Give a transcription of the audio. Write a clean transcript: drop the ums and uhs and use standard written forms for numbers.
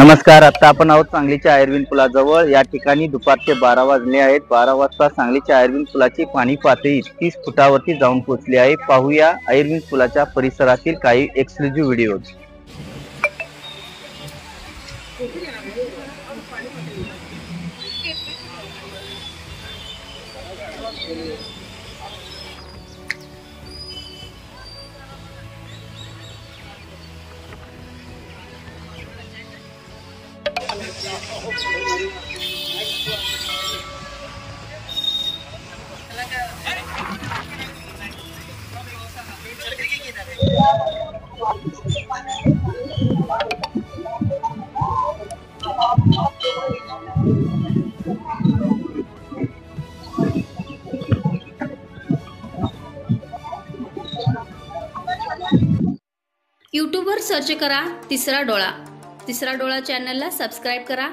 नमस्कार। आता आपण आहोत सांगलीच्या आयर्विन पुलाजवळ। या ठिकाणी दुपारचे 12 वाजले आहेत। 12 वाजता सांगलीच्या आयर्विन पुलाची पाणी पातळी 30 फुटावरती जाऊन पोहोचली आहे। पाहूया आयर्विन पुलाच्या परिसरातील काही एक्सक्लुझिव्ह व्हिडिओज। यूट्यूबवर सर्च करा तिसरा डोळा। तिसरा डोळा चॅनलला सबस्क्राइब करा।